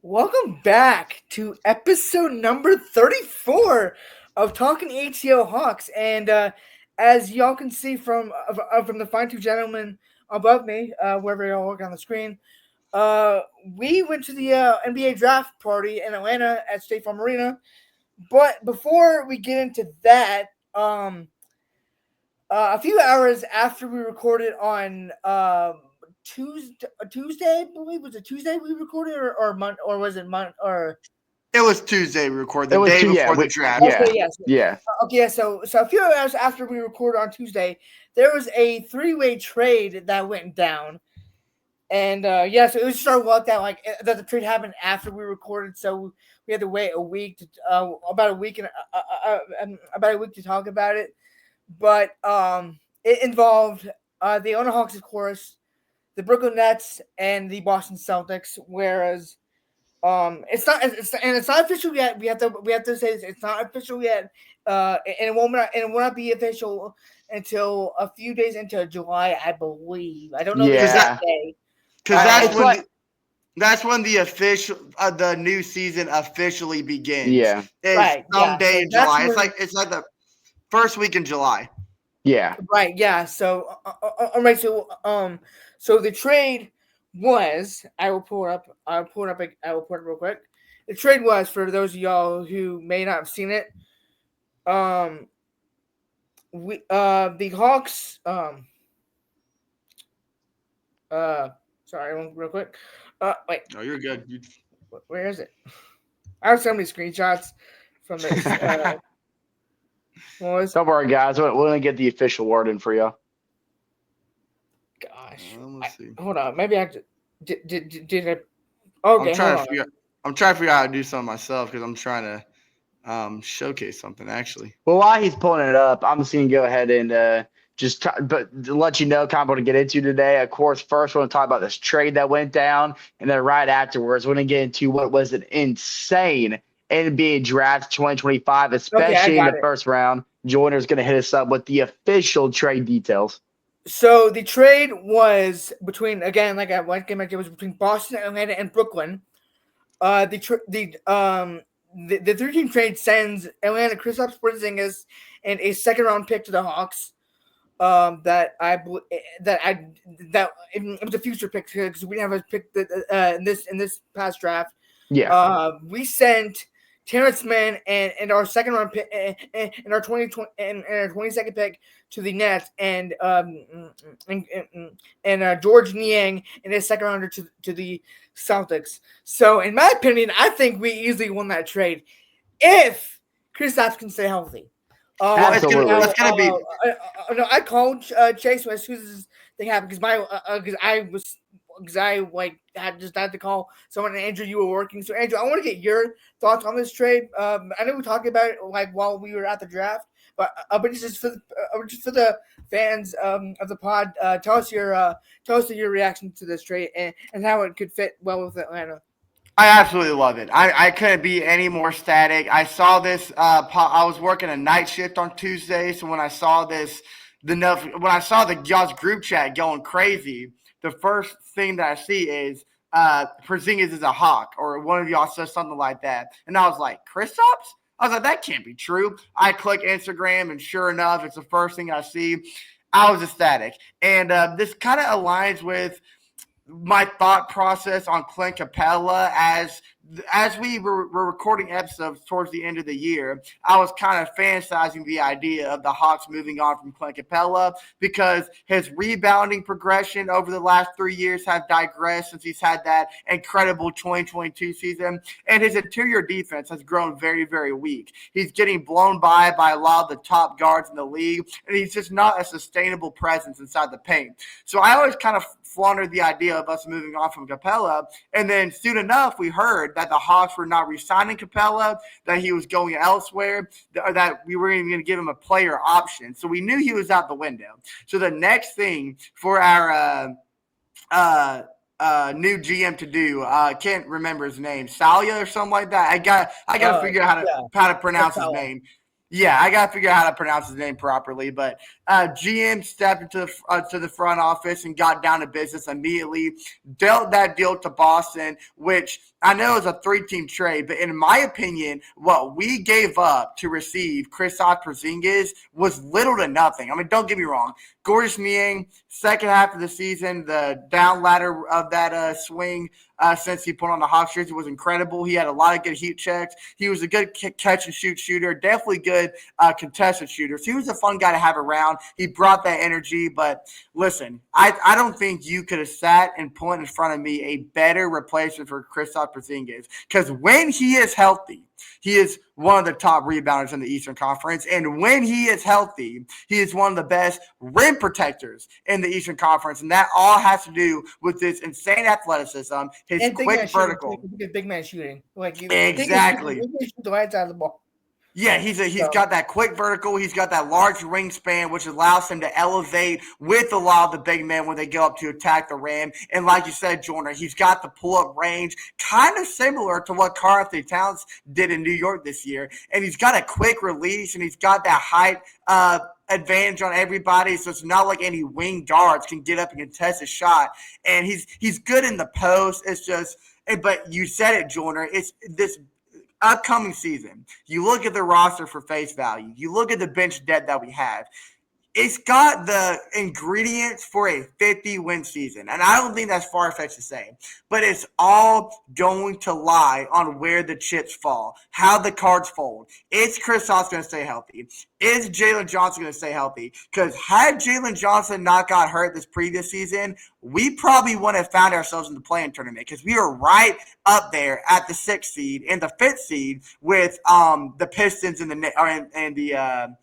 Welcome back to episode number 34 of Talkin ATL Hawks. And as y'all can see from the fine two gentlemen above me, wherever y'all look on the screen, we went to the NBA draft party in Atlanta at State Farm Arena. But before we get into that, a few hours after we recorded on Tuesday, I believe, was it Tuesday we recorded, or was it month or? It was Tuesday. We recorded It the was day two, before yeah, the draft. Okay, yes. Yeah. Okay, yeah. So a few hours after we recorded on Tuesday, there was a three-way trade that went down, and so it was just our luck that the trade happened after we recorded. So we had to wait a week to about a week to talk about it. But it involved the Atlanta Hawks, of course, the Brooklyn Nets, and the Boston Celtics. Whereas it's not official yet. We have to say this, it's not official yet. And it will not be official until a few days into July, I believe. I don't know the exact day. Because that's when the official the new season officially begins. Yeah. It's someday in July. Where, It's like the first week in July. Yeah. Right. Yeah. So all right. So the trade was. I will pull it up. I will pull it real quick. The trade was, for those of y'all who may not have seen it. The Hawks. Sorry, real quick. Wait. No, you're good. Where is it? I have so many screenshots from this. Don't worry, guys. We're going to get the official word in for you. Gosh. Let's see. Hold on. Maybe I did I? Okay, I'm trying to figure out how to do something myself because I'm trying to showcase something actually. Well, while he's pulling it up, I'm just going to go ahead and but to let you know, kind of what to get into today. Of course, first we're going to talk about this trade that went down, and then right afterwards, we're going to get into what was an insane NBA draft 2025, especially in the first round. Joyner's going to hit us up with the official trade details. So the trade was between, again, like I mentioned, it was between Boston, Atlanta, and Brooklyn. The three-team trade sends Atlanta Kristaps Porzingis and a second-round pick to the Hawks. It was a future pick because we didn't have a pick in this past draft. Yeah. We sent Terrence Mann and our second round pick and our 22nd pick to the Nets, and George Niang and his second rounder to the Celtics. So in my opinion, I think we easily won that trade if Kristaps can stay healthy. Absolutely. It's gonna be. No, I called Chase as soon as this thing happened because I had to call someone. And Andrew, you were working, so Andrew, I want to get your thoughts on this trade. I know we talked about it while we were at the draft, but just for the fans of the pod, tell us your reaction to this trade and how it could fit well with Atlanta. I absolutely love it. I couldn't be any more static. I saw this. I was working a night shift on Tuesday, so when I saw when I saw the y'all's group chat going crazy, the first thing that I see is Porzingis is a Hawk, or one of y'all says something like that, and I was like, Kristaps? I was like, that can't be true. I click Instagram, and sure enough, it's the first thing I see. I was ecstatic, and this kind of aligns with my thought process on Clint Capella as we were recording episodes towards the end of the year. I was kind of fantasizing the idea of the Hawks moving on from Clint Capella because his rebounding progression over the last 3 years has digressed since he's had that incredible 2022 season, and his interior defense has grown very, very weak. He's getting blown by a lot of the top guards in the league, and he's just not a sustainable presence inside the paint. So I always kind of flaunted the idea of us moving on from Capella, and then soon enough we heard that the Hawks were not re-signing Capella, that he was going elsewhere, or that we were even going to give him a player option. So we knew he was out the window. So the next thing for our new GM to do, can't remember his name, Salia or something like that. I got to figure out how to pronounce his name. Yeah, I got to figure out how to pronounce his name properly. But GM stepped into to the front office and got down to business immediately, dealt that deal to Boston, which I know it's a 3-team trade, but in my opinion, what we gave up to receive Kristaps Porzingis was little to nothing. I mean, don't get me wrong. Gorgeous Niang, second half of the season, the down ladder of that swing since he put on the Hawks jersey was incredible. He had a lot of good heat checks. He was a good catch and shoot shooter, definitely good contested shooter. So he was a fun guy to have around. He brought that energy. But listen, I don't think you could have sat and put in front of me a better replacement for Kristaps Porzingis, because when he is healthy, he is one of the top rebounders in the Eastern Conference. And when he is healthy, he is one of the best rim protectors in the Eastern Conference. And that all has to do with this insane athleticism, his and quick vertical. Big man shooting. Like Exactly. He can shoot the right side of the ball. Yeah, he's got that quick vertical. He's got that large wingspan, which allows him to elevate with a lot of the big men when they go up to attack the rim. And like you said, Jordan, he's got the pull-up range, kind of similar to what Karl-Anthony Towns did in New York this year. And he's got a quick release, and he's got that height advantage on everybody. So it's not like any wing guards can get up and contest a shot. And he's good in the post. It's just, but you said it, Jordan. It's this upcoming season, you look at the roster for face value, you look at the bench depth that we have, it's got the ingredients for a 50-win season. And I don't think that's far-fetched to say. But it's all going to lie on where the chips fall, how the cards fold. Is Kristaps going to stay healthy? Is Jalen Johnson going to stay healthy? Because had Jalen Johnson not got hurt this previous season, we probably wouldn't have found ourselves in the play-in tournament, because we were right up there at the 6th seed and the 5th seed with the Pistons and the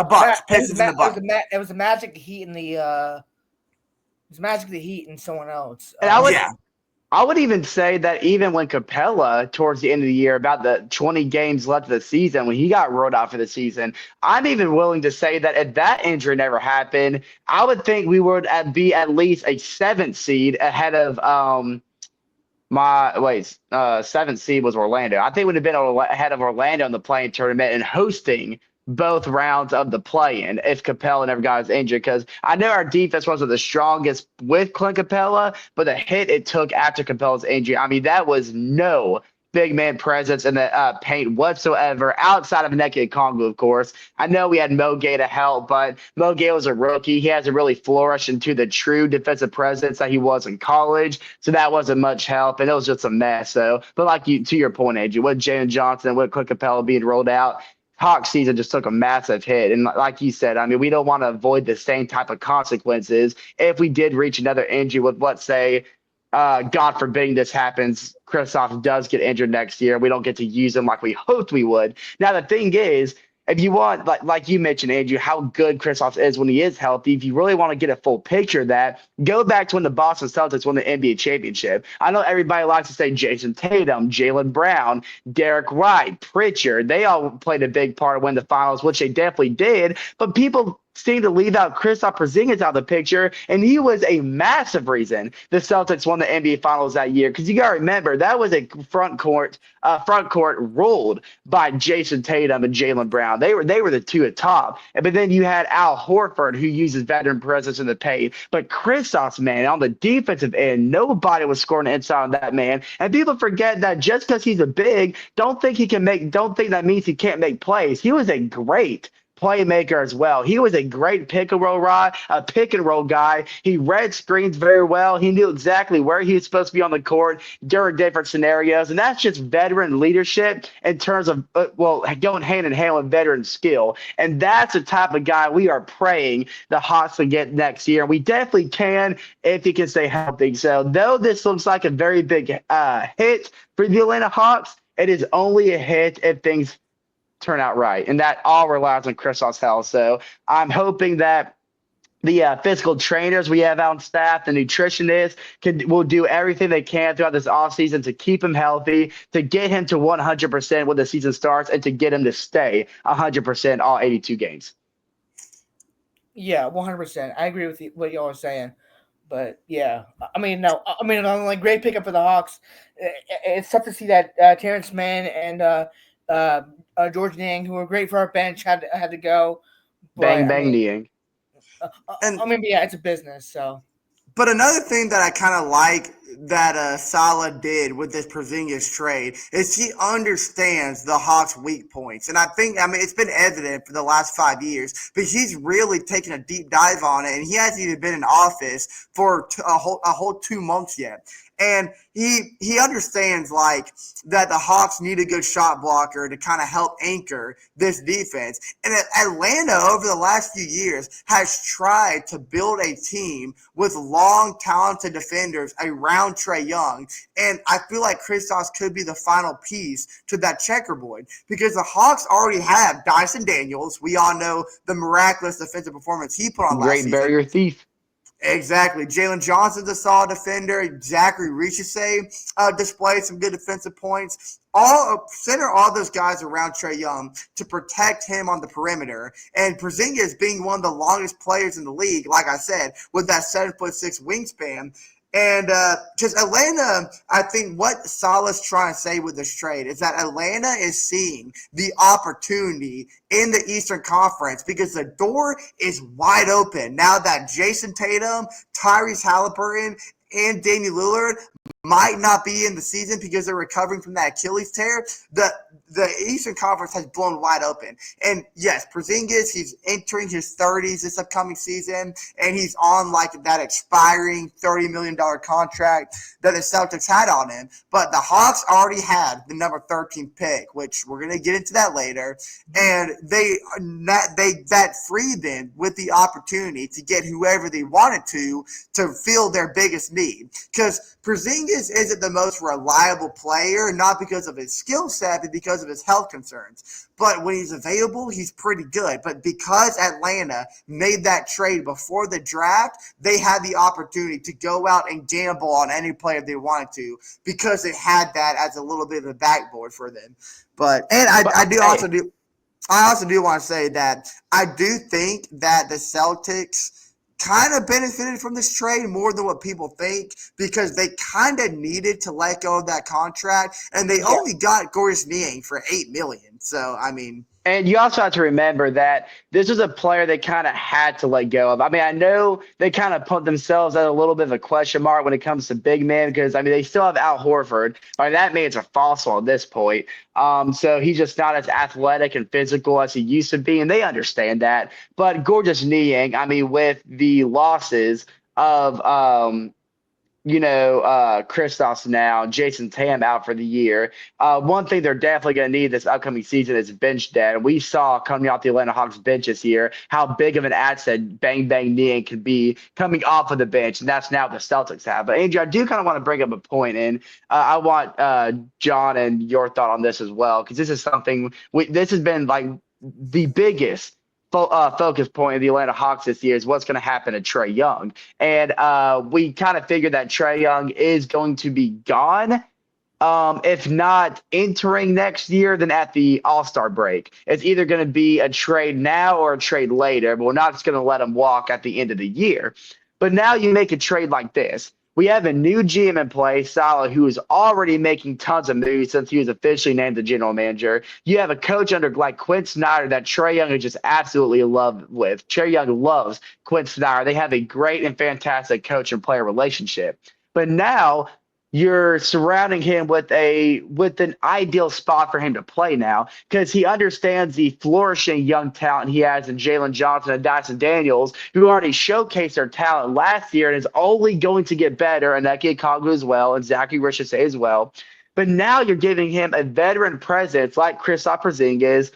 Bucks, Pistons, and the Bucks. It was the Magic, the Heat, and the it was Magic, the Heat, and someone else. And I would even say that even when Capella, towards the end of the year, about the 20 games left of the season, when he got ruled out for the season, I'm even willing to say that if that injury never happened, I would think we would be at least a 7th seed ahead of 7th seed was Orlando. I think it would have been ahead of Orlando in the play-in tournament and hosting both rounds of the play-in if Capella never got his injury, because I know our defense wasn't the strongest with Clint Capella, but the hit it took after Capella's injury, I mean, that was no big man presence in the paint whatsoever, outside of Nneka Okongwu, of course. I know we had Mo Gay to help, but Mo Gay was a rookie. He hasn't really flourished into the true defensive presence that he was in college, so that wasn't much help, and it was just a mess. So, but like to your point, Andrew, with Jalen Johnson, with Clint Capella being rolled out, Hawks season just took a massive hit. And like you said, I mean, we don't want to avoid the same type of consequences if we did reach another injury with, let's say, God forbid this happens, Kristaps does get injured next year. We don't get to use him like we hoped we would. Now, the thing is, if you want, like you mentioned, Andrew, how good Kristaps is when he is healthy, if you really want to get a full picture of that, go back to when the Boston Celtics won the NBA championship. I know everybody likes to say Jason Tatum, Jaylen Brown, Derek White, Pritchard. They all played a big part of winning the finals, which they definitely did. But people seem to leave out Kristaps Porzingis out of the picture, and he was a massive reason the Celtics won the NBA Finals that year. Because you got to remember, that was a front court ruled by Jason Tatum and Jaylen Brown. They were the two at top. But then you had Al Horford, who uses veteran presence in the paint. But Kristaps, man, on the defensive end, nobody was scoring inside on that man. And people forget that just because he's a big, don't think that means he can't make plays. He was a great playmaker as well. He was a great pick and roll guy. He read screens very well. He knew exactly where he was supposed to be on the court during different scenarios. And that's just veteran leadership in terms of, going hand in hand with veteran skill. And that's the type of guy we are praying the Hawks will get next year. And we definitely can if he can stay healthy. So though this looks like a very big hit for the Atlanta Hawks, it is only a hit if things turn out right, and that all relies on Kristaps' health. So I'm hoping that the physical trainers we have on staff, the nutritionists, will do everything they can throughout this offseason to keep him healthy, to get him to 100% when the season starts, and to get him to stay 100% all 82 games. Yeah, 100%. I agree with what y'all are saying. But yeah, like great pickup for the Hawks. It's tough to see that Terrence Mann and George Niang, who were great for our bench, had to go. But, Niang. Yeah, it's a business. So, but another thing that I kind of like Saleh did with this Porzingis trade is he understands the Hawks' weak points, and I mean it's been evident for the last 5 years, but he's really taken a deep dive on it, and he hasn't even been in office for a whole 2 months yet. And he understands like that the Hawks need a good shot blocker to kind of help anchor this defense. And Atlanta over the last few years has tried to build a team with long, talented defenders around Trae Young. And I feel like Kristaps could be the final piece to that checkerboard because the Hawks already have Dyson Daniels. We all know the miraculous defensive performance he put on last season. Great barrier thief. Exactly. Jalen Johnson's a solid defender. Zachary Richese displayed some good defensive points. Center all those guys around Trae Young to protect him on the perimeter. And Porzingis being one of the longest players in the league, like I said, with that 7'6" wingspan. And because Atlanta, I think what Saleh's trying to say with this trade is that Atlanta is seeing the opportunity in the Eastern Conference because the door is wide open now that Jason Tatum, Tyrese Halliburton, and Damian Lillard might not be in the season because they're recovering from that Achilles tear. The Eastern Conference has blown wide open. And yes, Porzingis, he's entering his 30s this upcoming season, and he's on like that expiring $30 million contract that the Celtics had on him. But the Hawks already had the number 13 pick, which we're going to get into that later. And that freed them with the opportunity to get whoever they wanted to fill their biggest need. Because Porzingis isn't the most reliable player, not because of his skill set, but because of his health concerns. But when he's available, he's pretty good. But because Atlanta made that trade before the draft, they had the opportunity to go out and gamble on any player they wanted to because they had that as a little bit of a backboard for them. I also do want to say that I do think that the Celtics kind of benefited from this trade more than what people think because they kind of needed to let go of that contract, and they only got Gorgeous Niang for $8 million. So, I mean. And you also have to remember that this was a player they kind of had to let go of. I mean, I know they kind of put themselves at a little bit of a question mark when it comes to big men because, I mean, they still have Al Horford. I mean, that man's a fossil at this point. So he's just not as athletic and physical as he used to be, and they understand that. But Gorgeous Niang, I mean, with the losses of Kristaps now, Jason Tatum out for the year. One thing they're definitely going to need this upcoming season is bench depth. We saw coming off the Atlanta Hawks bench this year how big of an asset Bang Bang Niang can be coming off of the bench, and that's now what the Celtics have. But Andrew, I do kind of want to bring up a point, and I want John and your thought on this as well, because this is something this has been like the biggest focus point of the Atlanta Hawks this year is what's going to happen to Trae Young. And we kind of figured that Trae Young is going to be gone. If not entering next year, then at the All-Star break. It's either going to be a trade now or a trade later, but we're not just going to let him walk at the end of the year. But now you make a trade like this. We have a new GM in place, Saleh, who is already making tons of moves since he was officially named the general manager. You have a coach under like Quinn Snyder that Trae Young is just absolutely in love with. Trae Young loves Quinn Snyder. They have a great and fantastic coach and player relationship. But now you're surrounding him with an ideal spot for him to play now because he understands the flourishing young talent he has in Jalen Johnson and Dyson Daniels, who already showcased their talent last year and is only going to get better, and Ike Okongwu as well, and Zachary Richese as well. But now you're giving him a veteran presence like Kristaps Porzingis,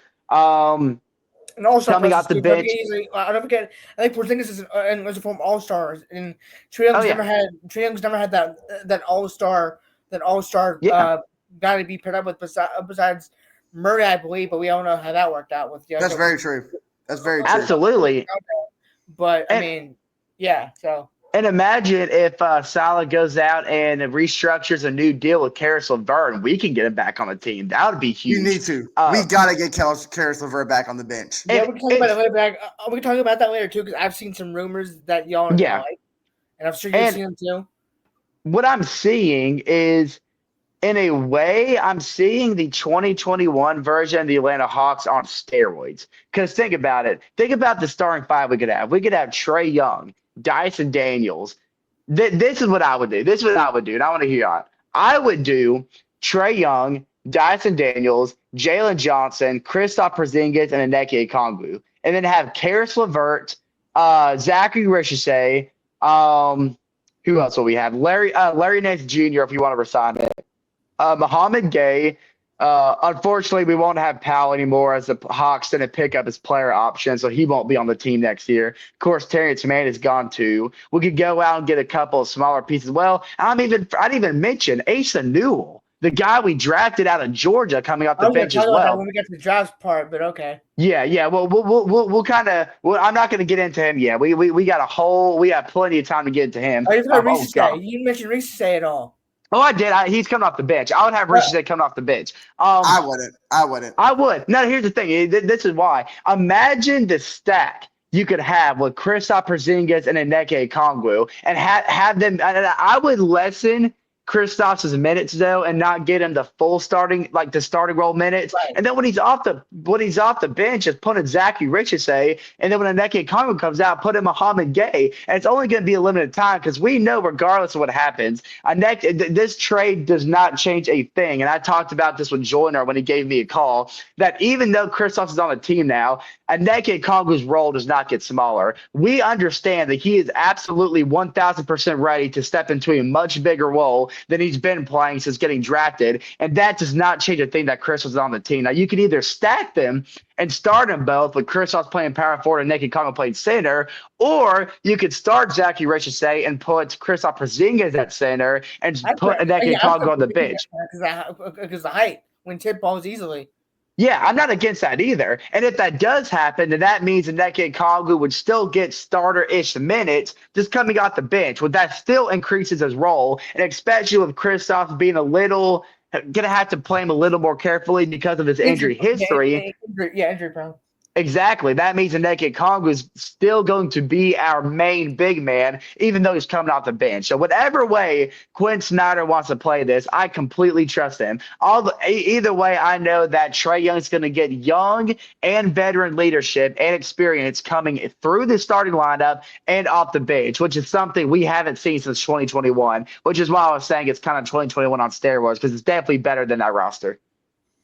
and also coming off the bench. I don't forget. I think Porzingis is a former All-Star, and Trae Young's never had that All-Star guy to be paired up with besides Murray, I believe. But we don't know how that worked out with. That's very true. That's very true. Absolutely. But I mean, yeah. So. And imagine if Saleh goes out and restructures a new deal with Karis LeVert, and we can get him back on the team. That would be huge. You need to. We got to get Karis LeVert back on the bench. Yeah, we can talk about it later. We can talk about that later, too, because I've seen some rumors that y'all like. And I'm sure you've seen them, too. What I'm seeing is, in a way, I'm seeing the 2021 version of the Atlanta Hawks on steroids. Because think about it. Think about the starting five we could have. We could have Trae Young, Dyson Daniels, This is what I would do. This is what I would do, and I want to hear you on. I would do Trae Young, Dyson Daniels, Jalen Johnson, Kristaps Porzingis, and Onyeka Okongwu, and then have Karis LeVert, Zachary Ricochet. Who else will we have? Larry Nance Jr. if you want to resign it. Muhammad Gay. Unfortunately, we won't have Powell anymore as the Hawks didn't pick up his player option, so he won't be on the team next year. Of course, Terrence Mann is gone too. We could go out and get a couple of smaller pieces. Well, I'd even mention Asa Newell, the guy we drafted out of Georgia, coming off the bench as about that well. when we get to the draft part, but okay. Yeah. Well, we'll kind of. Well, I'm not going to get into him yet. We got we have plenty of time to get into him. You didn't mention Ricochet at all. Oh, I did. He's coming off the bench. I would have Ricochet coming off the bench. I wouldn't. I would. Now, here's the thing. This is why. Imagine the stack you could have with Kristaps Porzingis and Onyeka Okongwu and have them. I would lessen Kristaps' minutes though, and not get him the full starting role minutes. Right. And then when he's off the bench, just put in Zachary Ricochet, and then when Onyeka Okongwu comes out, put in Muhammad Gay. And it's only going to be a limited time because we know, regardless of what happens, this trade does not change a thing. And I talked about this with Joyner when he gave me a call, that even though Kristaps is on the team now, Onyeka Okongwu's role does not get smaller. We understand that he is absolutely 1,000% ready to step into a much bigger role than he's been playing since getting drafted, and that does not change a thing that Chris was on the team. Now, you can either stack them and start them both with Kristaps playing power forward and Onyeka Okongwu playing center, or you could start Zachary Ricochet and put Kristaps Porzingis at center and put Onyeka Okongwu on the bench. Because the height, when tip balls easily. Yeah, I'm not against that either. And if that does happen, then that means Onyeka Okongwu would still get starter-ish minutes just coming off the bench. Well, that still increases his role, and especially with Kristaps being going to have to play him a little more carefully because of his injury history. Injury prone. Exactly. That means Onyeka Okongwu is still going to be our main big man, even though he's coming off the bench. So whatever way Quinn Snyder wants to play this, I completely trust him. Either way, I know that Trae Young is going to get young and veteran leadership and experience coming through the starting lineup and off the bench, which is something we haven't seen since 2021, which is why I was saying it's kind of 2021 on steroids, because it's definitely better than that roster.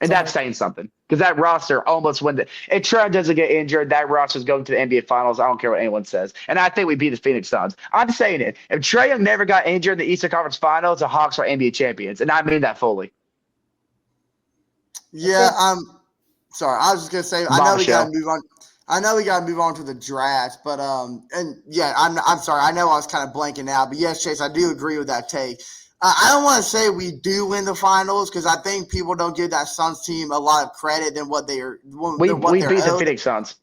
And that's saying something, because that roster almost went. If Trae doesn't get injured, that roster is going to the NBA Finals. I don't care what anyone says. And I think we beat the Phoenix Suns. I'm saying it. If Trae Young never got injured in the Eastern Conference Finals, the Hawks are NBA champions. And I mean that fully. Yeah, sorry. I was just going to say, I know we got to move on. I know we got to move on to the draft, but and yeah, I'm sorry. I know I was kind of blanking out, but yes, Chase, I do agree with that take. I don't want to say we do win the finals, because I think people don't give that Suns team a lot of credit than what they are. We beat the Phoenix Suns.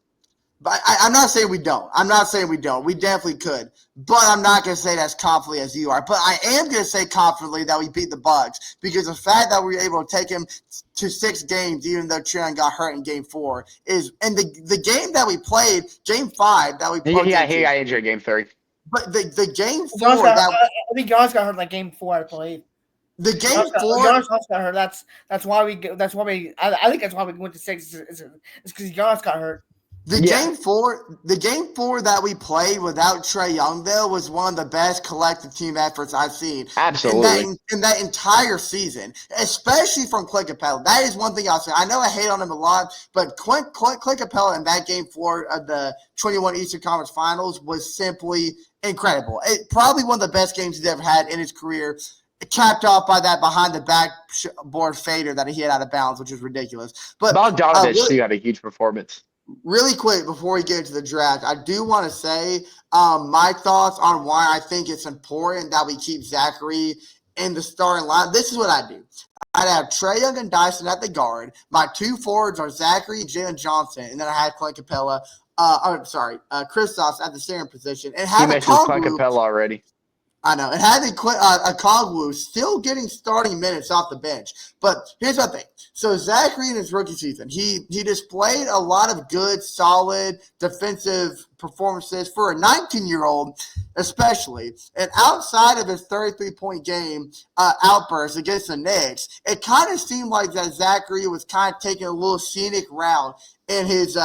But I'm not saying we don't. I'm not saying we don't. We definitely could. But I'm not going to say that as confidently as you are. But I am going to say confidently that we beat the Bucks, because the fact that we were able to take him to 6 games, even though Tryon got hurt in Game 4, is – and the game that we played, Game 5, that we played – Yeah, he got injured in Game 3. But the Game 4 I think Giannis got hurt like Game 4, I believe. The Game 4 Giannis got hurt. That's why we I think that's why we went to 6. It's because Giannis got hurt. Game 4 that we played without Trae Young, though, was one of the best collective team efforts I've seen. Absolutely. In that entire season, especially from Clint Capella. That is one thing I'll say. I know I hate on him a lot, but Clint Capella in that Game 4 of the 21 Eastern Conference Finals was simply incredible. Probably one of the best games he's ever had in his career, capped off by that behind the backboard fader that he hit out of bounds, which was ridiculous. But Bogdanovich still had a huge performance. Really quick before we get into the draft, I do want to say my thoughts on why I think it's important that we keep Zachary in the starting line. This is what I do. I'd have Trae Young and Dyson at the guard. My 2 forwards are Zachary and Jalen Johnson, and then I had Clint Capella. Kristaps at the center position, and having Clint Capella already. I know, and having Okongwu still getting starting minutes off the bench. But here's the thing. So Zachary in his rookie season, he displayed a lot of good, solid defensive performances for a 19-year-old, especially. And outside of his 33-point game outburst against the Knicks, it kind of seemed like that Zachary was kind of taking a little scenic route in his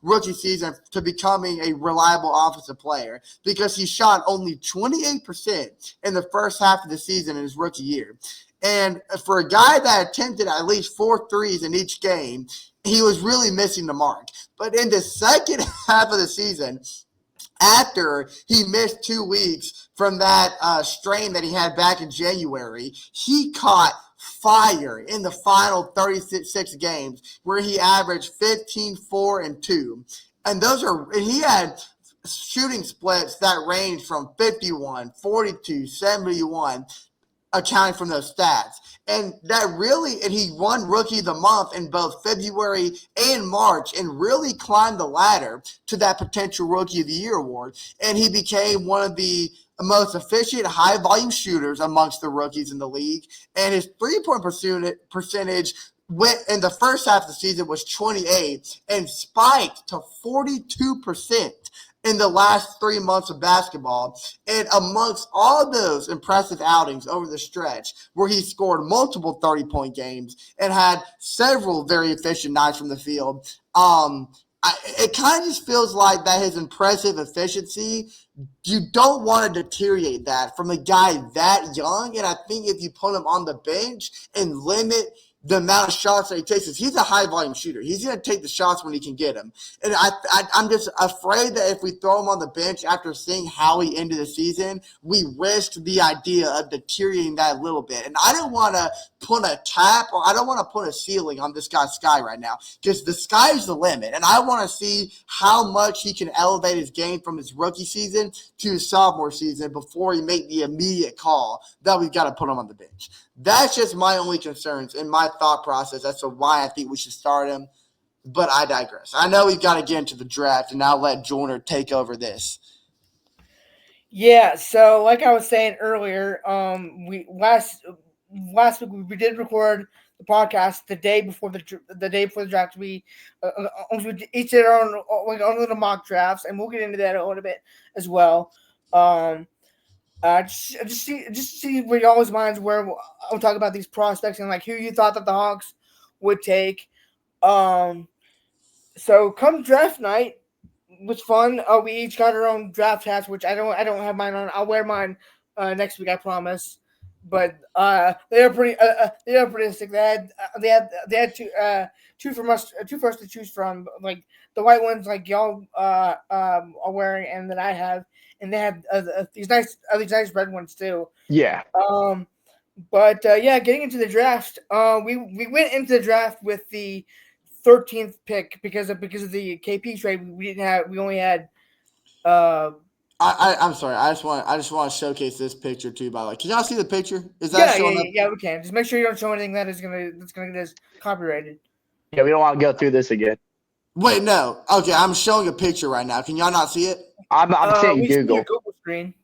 rookie season to becoming a reliable offensive player because he shot only 28% in the first half of the season in his rookie year. And for a guy that attempted at least 4 threes in each game, he was really missing the mark. But in the second half of the season, after he missed 2 weeks from that strain that he had back in January, he caught fire in the final 36 games where he averaged 15, 4, and 2. And he had shooting splits that ranged from 51, 42, 71, accounting from those stats. And he won Rookie of the Month in both February and March and really climbed the ladder to that potential Rookie of the Year award. And he became one of the most efficient high-volume shooters amongst the rookies in the league. And his three-point percentage went in the first half of the season was 28 and spiked to 42% in the last 3 months of basketball. And amongst all those impressive outings over the stretch where he scored multiple 30-point games and had several very efficient nights from the field, it kind of just feels like that his impressive efficiency, you don't want to deteriorate that from a guy that young. And I think if you put him on the bench and limit the amount of shots that he takes, he's a high-volume shooter. He's going to take the shots when he can get them. And I'm just afraid that if we throw him on the bench after seeing how he ended the season, we risk the idea of deteriorating that a little bit. And I don't want to put a cap or I don't want to put a ceiling on this guy's sky right now because the sky's the limit. And I want to see how much he can elevate his game from his rookie season to his sophomore season before he make the immediate call that we've got to put him on the bench. That's just my only concerns and my thought process as to why I think we should start him. But I digress. I know we've got to get into the draft, and I'll let Joyner take over this. Yeah, so like I was saying earlier, we last week we did record the podcast the day before the draft. We each did our own little mock drafts, and we'll get into that a little bit as well. Just see where y'all's minds were. I'll talk about these prospects and like who you thought that the Hawks would take. So come draft night was fun. We each got our own draft hats, which I don't have mine on. I'll wear mine next week, I promise. But they are pretty sick. They had two for us to choose from. Like the white ones, like y'all are wearing, and that I have. And they had these nice red ones too. Yeah. But getting into the draft, we went into the draft with the 13th pick because of the KP trade. We only had. I'm sorry. I just want to showcase this picture too. By the way, can y'all see the picture? Is that showing up? Yeah, we can. Just make sure you don't show anything that's gonna get us copyrighted. Yeah, we don't want to go through this again. Wait, no. Okay, I'm showing a picture right now. Can y'all not see it? I'm seeing Google. Your Google screen.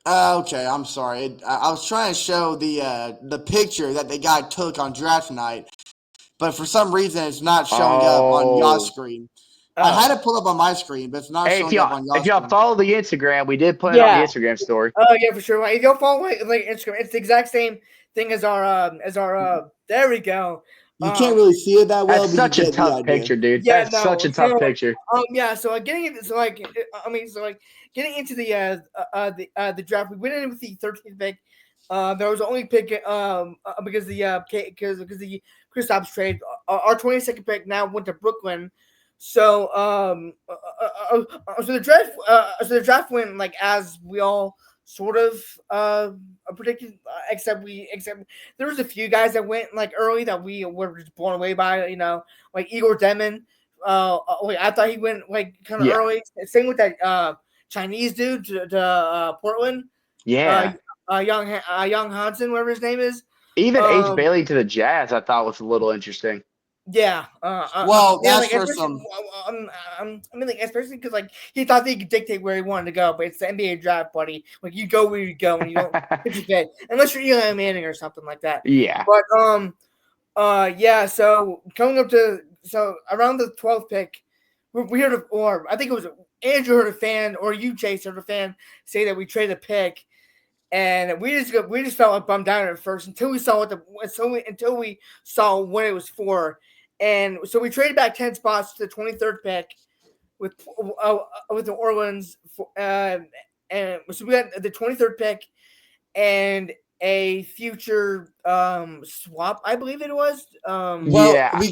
Okay, I'm sorry. I was trying to show the picture that the guy took on draft night, but for some reason it's not showing up on y'all's screen. I had it pulled up on my screen, but it's not showing up on y'all's screen. If y'all follow the Instagram, we did put it on the Instagram story. Oh yeah, for sure. If y'all follow like Instagram, it's the exact same thing as our there we go. You can't really see it that well. That's such a tough picture, dude. Yeah, that's such a tough picture. Getting into getting into the draft, we went in with the 13th pick. There was only pick because the Kristaps trade. Our 22nd pick now went to Brooklyn. So the draft went like as we all sort of predicted, except there was a few guys that went like early that we were just blown away by, like Igor Demon. I thought he went like kind of early. Same with that Chinese dude to Portland. Yeah. Young Hansen, whatever his name is. Even H. Bailey to the Jazz, I thought was a little interesting. Yeah. That's for some. Especially because like he thought he could dictate where he wanted to go, but it's the NBA draft, buddy. Like you go where you go, and you don't participate unless you're Eli Manning or something like that. Yeah. But So coming up to around the 12th pick, we heard of, or I think it was Andrew heard a fan, or you, Chase, heard a fan say that we traded a pick, and we just felt like bummed out at first until we saw until we saw what it was for, and so we traded back 10 spots to the 23rd pick with New Orleans, and so we got the 23rd pick and a future swap, I believe it was. Well, Yeah. we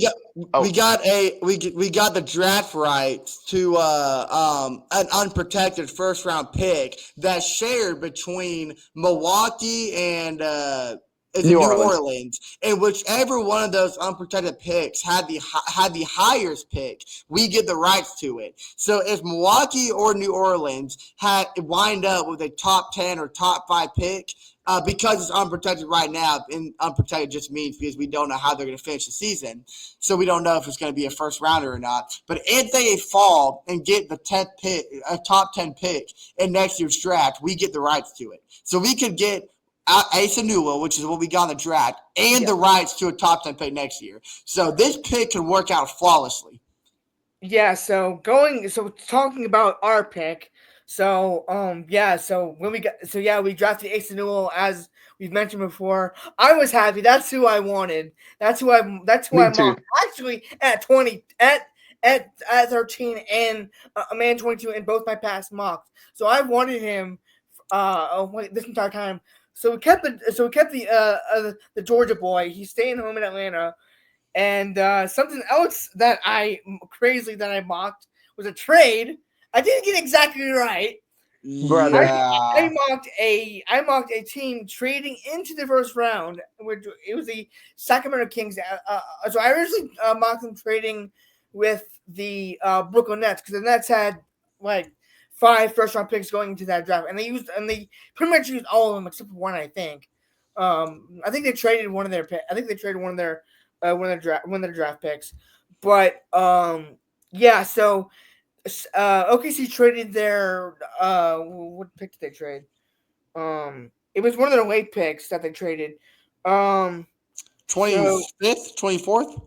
got the draft rights to an unprotected first round pick that's shared between Milwaukee and New Orleans. And whichever one of those unprotected picks had the highest pick, we get the rights to it. So if Milwaukee or New Orleans had wind up with a top 10 or top 5 pick, because it's unprotected right now, and unprotected just means because we don't know how they're going to finish the season. So we don't know if it's going to be a first rounder or not. But if they fall and get the 10th pick, a top 10 pick in next year's draft, we get the rights to it. So we could get Asa Newell, which is what we got in the draft, and the rights to a top 10 pick next year. So this pick could work out flawlessly. Yeah, so talking about our pick. So we drafted Asa Newell, as we've mentioned before. I was happy. That's who I wanted. That's who I mocked. Actually at 20 at 13 and a man 22 in both my past mocks. So I wanted him this entire time. So we kept the Georgia boy. He's staying home in Atlanta. And something else that I mocked was a trade. I didn't get exactly right. Brother. I mocked a team trading into the first round, which it was the Sacramento Kings. So I originally mocked them trading with the Brooklyn Nets, because the Nets had like 5 first round picks going into that draft, and they pretty much used all of them except for one, I think. I think they traded one of their draft picks, but so OKC traded their what pick did they trade? It was one of their late picks that they traded. 25th, 24th.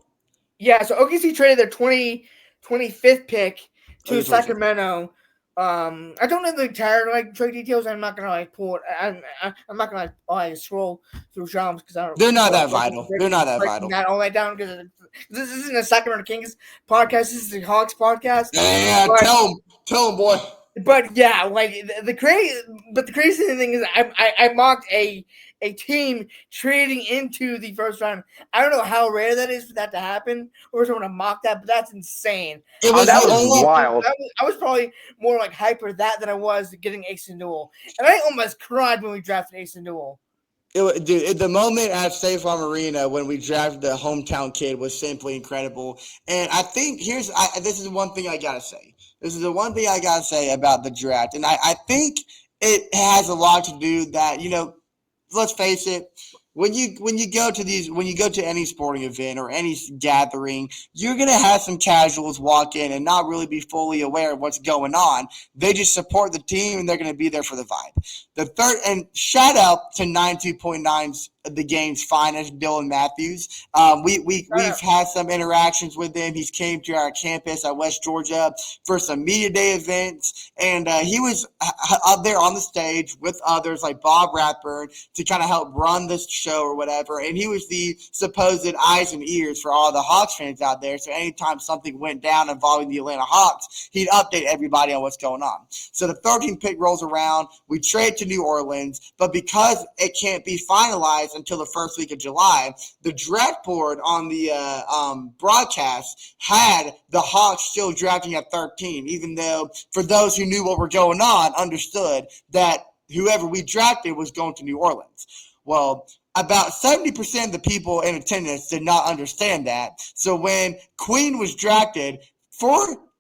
Yeah, so OKC traded their 25th pick to Sacramento. I don't know the entire trade details. I'm not gonna pull it. I'm not gonna scroll through jobs because I don't. They're not that vital. They're not that vital. Not all that down because this isn't a Sacramento Kings podcast. This is a Hawks podcast. Yeah, tell them, boy. But yeah, the crazy thing is, I mocked a team trading into the first round. I don't know how rare that is for that to happen, or someone to mock that, but that's insane. That was wild. I was probably more hyper that than I was getting Asa Newell, and I almost cried when we drafted Asa Newell. Dude, the moment at State Farm Arena when we drafted the hometown kid was simply incredible. And I think this is one thing I gotta say. This is the one thing I gotta say about the draft, and I think it has a lot to do that, let's face it, when you go to any sporting event or any gathering, you're gonna have some casuals walk in and not really be fully aware of what's going on. They just support the team and they're gonna be there for the vibe. And shout out to 92.9's The Game's finest, Dylan Matthews. We've had some interactions with him. He's came to our campus at West Georgia for some media day events, and he was up there on the stage with others like Bob Rathburn to kind of help run this show or whatever. And he was the supposed eyes and ears for all the Hawks fans out there. So anytime something went down involving the Atlanta Hawks, he'd update everybody on what's going on. So the 13th pick rolls around. We trade to New Orleans, but because it can't be finalized until the first week of July, the draft board on the broadcast had the Hawks still drafting at 13, even though for those who knew what were going on understood that whoever we drafted was going to New Orleans. Well, about 70% of the people in attendance did not understand that. So when Queen was drafted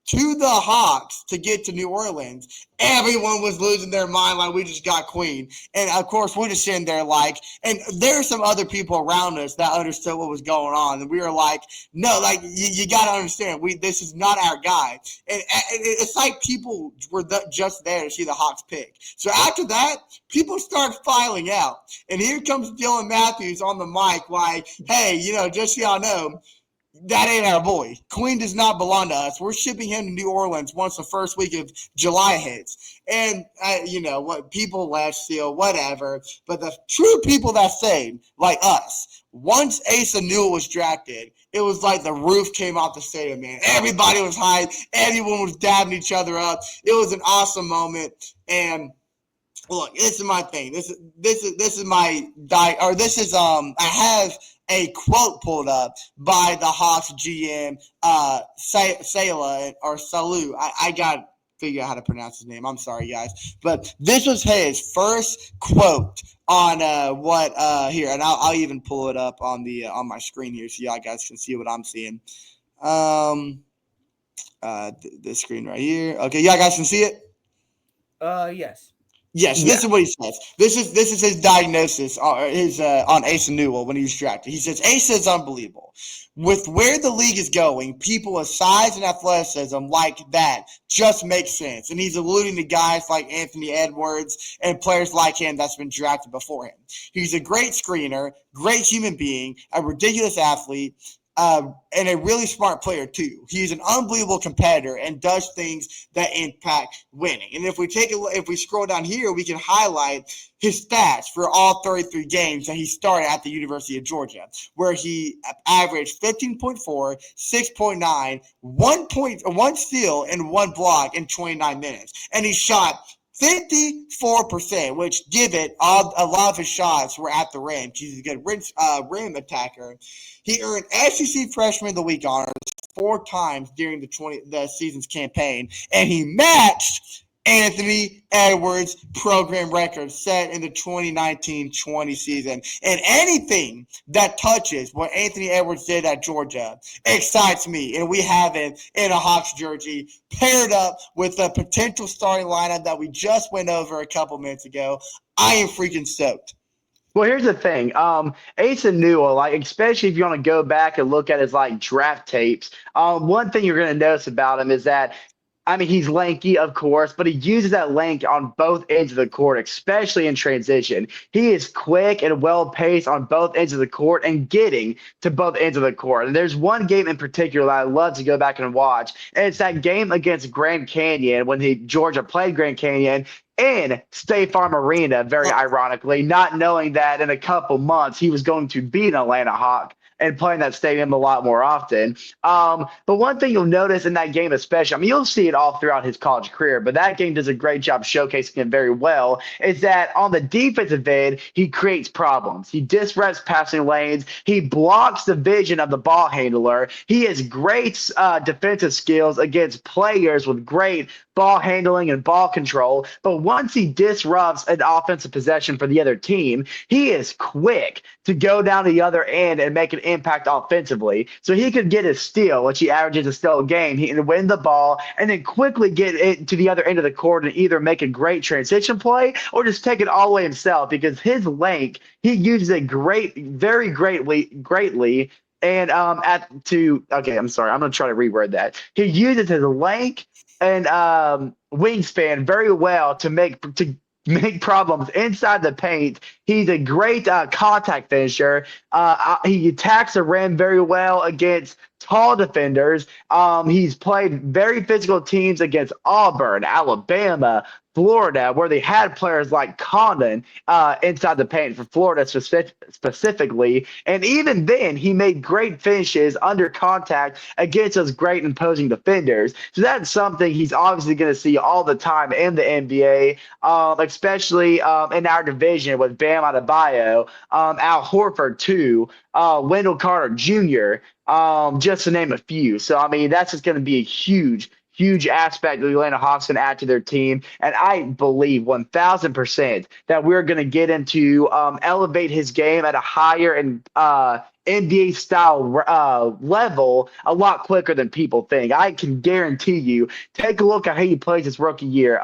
to the Hawks to get to New Orleans, everyone was losing their mind like we just got Queen. And, of course, we're just sitting there and there are some other people around us that understood what was going on. And we were like, no, you got to understand, this is not our guy. And it's like people were just there to see the Hawks pick. So after that, people start filing out. And here comes Dylan Matthews on the mic like, hey, just so y'all know, that ain't our boy. Queen does not belong to us. We're shipping him to New Orleans once the first week of July hits. And, what people left still, whatever. But the true people that stayed, like us, once Asa Newell was drafted, it was like the roof came off the stadium, man. Everybody was hyped. Everyone was dabbing each other up. It was an awesome moment. And look, this is my thing. This is my I have a quote pulled up by the Hawks GM, Sala or Salu. I got to figure out how to pronounce his name. I'm sorry, guys, but this was his first quote on here, and I'll even pull it up on my screen here so y'all guys can see what I'm seeing. This screen right here. Okay, y'all guys can see it. Yes. Yes, this is what he says. This is his diagnosis on Asa Newell when he was drafted. He says, Asa is unbelievable. With where the league is going, people with size and athleticism like that just make sense. And he's alluding to guys like Anthony Edwards and players like him that's been drafted before him. He's a great screener, great human being, a ridiculous athlete, and a really smart player too. He's an unbelievable competitor and does things that impact winning. And if we scroll down here, we can highlight his stats for all 33 games that he started at the University of Georgia, where he averaged 15.4, 6.9, 1 steal, and 1 block in 29 minutes. And he shot 54%, which give it a lot of his shots were at the rim. He's a good rim attacker. He earned SEC Freshman of the Week honors 4 times during the season's campaign, and he matched Anthony Edwards' program record set in the 2019-20 season. And anything that touches what Anthony Edwards did at Georgia excites me. And we have him in a Hawks jersey paired up with the potential starting lineup that we just went over a couple minutes ago. I am freaking stoked. Well, here's the thing. Asa Newell, especially if you want to go back and look at his draft tapes, one thing you're going to notice about him is that, he's lanky, of course, but he uses that length on both ends of the court, especially in transition. He is quick and well-paced on both ends of the court and getting to both ends of the court. And there's one game in particular that I love to go back and watch, and it's that game against Grand Canyon when Georgia played Grand Canyon in State Farm Arena, very ironically, not knowing that in a couple months he was going to be an Atlanta Hawk and playing that stadium a lot more often. But one thing you'll notice in that game especially, you'll see it all throughout his college career, but that game does a great job showcasing it very well, is that on the defensive end, he creates problems. He disrupts passing lanes. He blocks the vision of the ball handler. He has great defensive skills against players with great ball handling and ball control. But once he disrupts an offensive possession for the other team, he is quick to go down the other end and make an impact offensively. So he could get a steal, which he averages a steal a game. He can win the ball and then quickly get it to the other end of the court and either make a great transition play or just take it all the way himself, because his length, he uses it very greatly. And I'm sorry, I'm going to try to reword that. He uses his length and wingspan very well to make problems inside the paint. He's a great contact finisher. He attacks the rim very well against tall defenders. He's played very physical teams against Auburn, Alabama, Florida, where they had players like Condon inside the paint for Florida specifically. And even then, he made great finishes under contact against those great imposing defenders. So that's something he's obviously going to see all the time in the NBA, especially in our division with Bam Adebayo, Al Horford too, Wendell Carter Jr., just to name a few. So, that's just going to be a huge aspect that the Atlanta Hawks can add to their team. And I believe 1,000% that we're going to get into elevate his game at a higher and NBA style level a lot quicker than people think. I can guarantee you, take a look at how he plays his rookie year.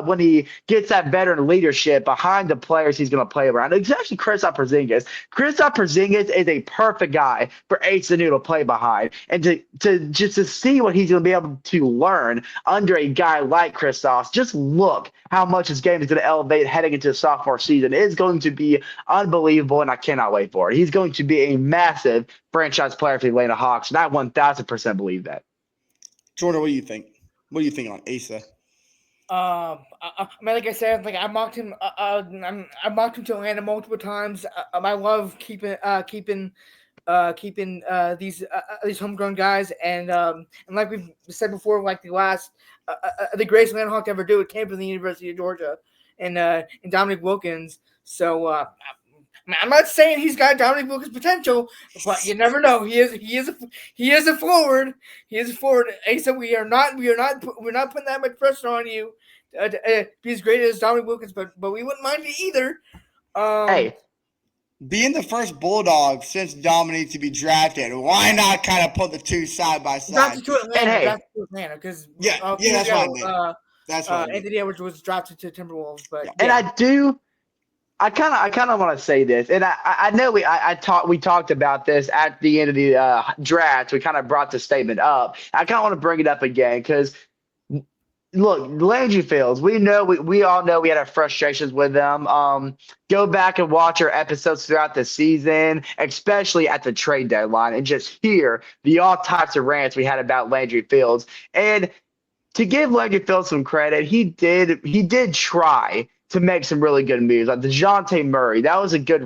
When he gets that veteran leadership behind the players he's going to play around. It's actually Kristaps Porzingis. Kristaps Porzingis is a perfect guy for Asa Newell to play behind. And to see what he's going to be able to learn under a guy like Kristaps, just look how much his game is going to elevate heading into the sophomore season. It is going to be unbelievable, and I cannot wait for it. He's going to be a massive franchise player for the Atlanta Hawks, and I 1,000% believe that. Jordan, what do you think? What do you think on Asa? I mean, like I said, like I mocked him. I mocked him to Atlanta multiple times. I love keeping these homegrown guys, and like we've said before, like the greatest Atlanta Hawk to ever do it came from the University of Georgia, and Dominic Wilkins. So I'm not saying he's got Dominic Wilkins potential, but you never know. He is a forward. He is a forward. Asa, we're not putting that much pressure on you to be as great as Dominic Wilkins, but we wouldn't mind it either. Hey, being the first Bulldog since Dominic to be drafted, why not kind of put the two side by side? Drafted to Atlanta, because that's what I mean. That's what Anthony Edwards was drafted to Timberwolves, but and I kind of want to say this, and I know we talked about this at the end of the draft. We kind of brought the statement up. I kind of want to bring it up again because look, Landry Fields. We all know we had our frustrations with them. Go back and watch our episodes throughout the season, especially at the trade deadline, and just hear all types of rants we had about Landry Fields. And to give Landry Fields some credit, he did try to make some really good moves. Like DeJounte Murray, that was a good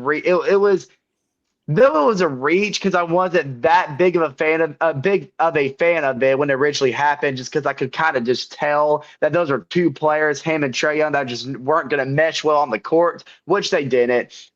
though it was a reach because I wasn't that big of a fan of it when it originally happened, just because I could kind of just tell that those were two players, him and Trae Young, that just weren't going to mesh well on the court, which they didn't.